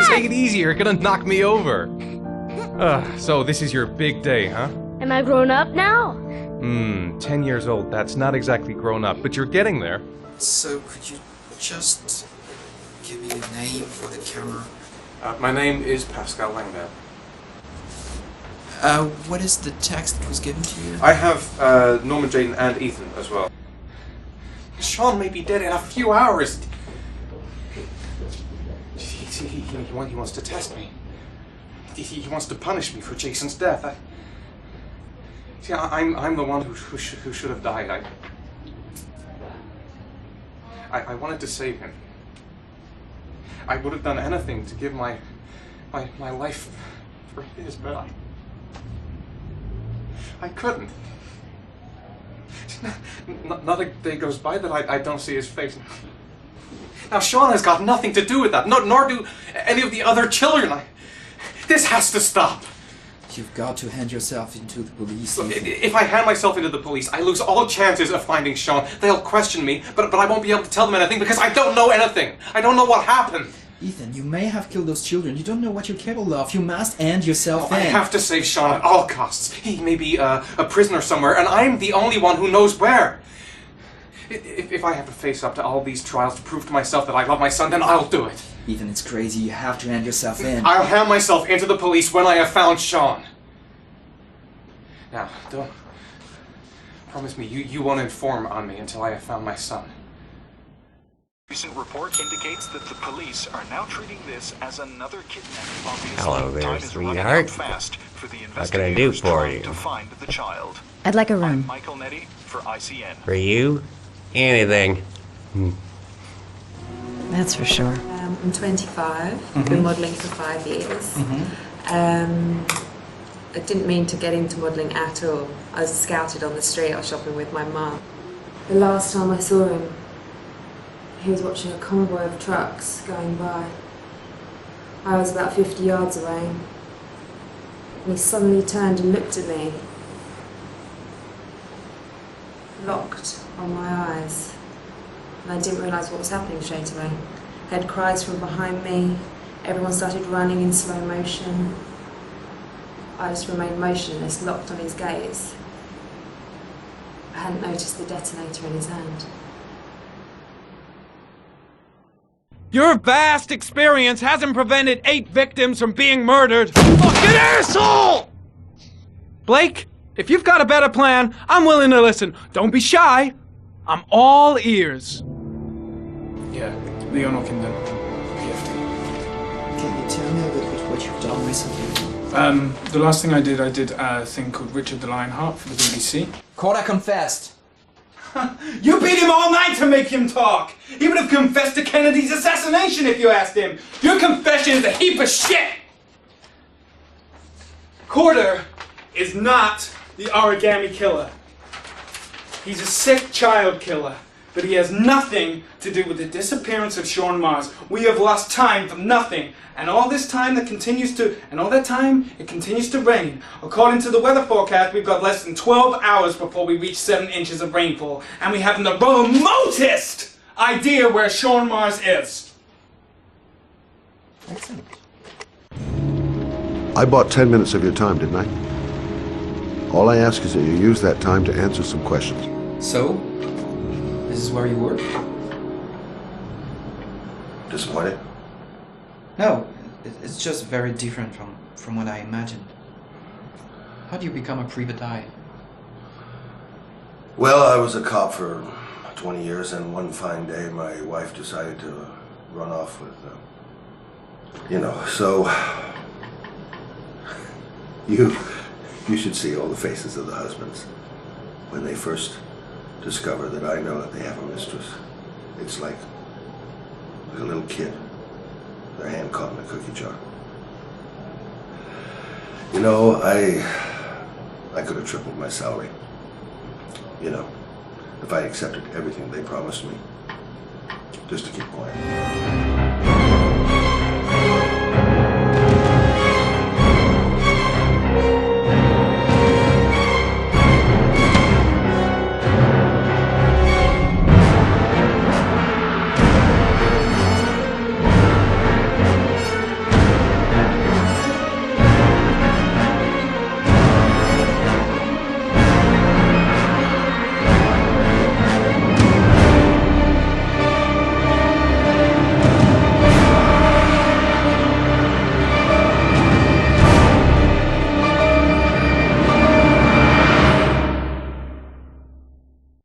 Take it easy, you're gonna knock me over. So this is your big day, huh? Am I grown up now? 10 years old, that's not exactly grown up, but you're getting there. So, could you just give me a name for the camera? My name is Pascal Langdale. What is the text that was given to you? I have Norman Jayden and Ethan as well. Sean may be dead in a few hours. He wants to test me. He wants to punish me for Jason's death. I'm the one who should have died. I wanted to save him. I would have done anything to give my life for his, but I couldn't. Not a day goes by that I don't see his face. Now Sean has got nothing to do with that, nor do any of the other children. This has to stop. You've got to hand yourself into the police. Look, if I hand myself into the police, I lose all chances of finding Sean. They'll question me, but I won't be able to tell them anything because I don't know anything. I don't know what happened. Ethan, you may have killed those children. You don't know what you're capable of. You must hand yourself in. I have to save Sean at all costs. He may be a prisoner somewhere, and I'm the only one who knows where. If I have to face up to all these trials to prove to myself that I love my son, then I'll do it. Ethan, it's crazy. You have to hand yourself in. I'll hand myself into the police when I have found Sean. Now, don't... Promise me, you won't inform on me until I have found my son. Recent report indicates that the police are now treating this as another kidnapping. Obviously, Hello there, time is running sweetheart. out fast for the What can I do investigators for trying you? to find the child. I'd like a I'm room. Michael Nettie for ICN. For you? Anything. That's for sure. I'm 25. I've been modelling for 5 years. I didn't mean to get into modelling at all. I was scouted on the street. I was shopping with my mum. The last time I saw him, he was watching a convoy of trucks going by. I was about 50 yards away. And he suddenly turned and looked at me. Locked on my eyes. And I didn't realise what was happening straight away. I heard cries from behind me. Everyone started running in slow motion. I just remained motionless, locked on his gaze. I hadn't noticed the detonator in his hand. Your vast experience hasn't prevented 8 victims from being murdered. Fucking asshole! Blake, if you've got a better plan, I'm willing to listen. Don't be shy. I'm all ears. Yeah, Leon Ockenden, PFD. Can you tell me a bit about what you've done recently? The last thing I did a thing called Richard the Lionheart for the BBC. Corda confessed. You beat him all night to make him talk. He would have confessed to Kennedy's assassination if you asked him. Your confession is a heap of shit. Corder is not the origami killer. He's a sick child killer, but he has nothing to do with the disappearance of Sean Mars. We have lost time for nothing, and all this time it continues to rain. According to the weather forecast, we've got less than 12 hours before we reach 7 inches of rainfall, and we haven't the remotest idea where Sean Mars is. Excellent. I bought 10 minutes of your time, didn't I? All I ask is that you use that time to answer some questions. So, this is where you work? Disappointed? No, it's just very different from what I imagined. How do you become a private eye? Well, I was a cop for 20 years, and one fine day my wife decided to run off with, so... You should see all the faces of the husbands when they first discover that I know that they have a mistress. It's like a little kid, their hand caught in a cookie jar. I could have tripled my salary. If I accepted everything they promised me, just to keep quiet.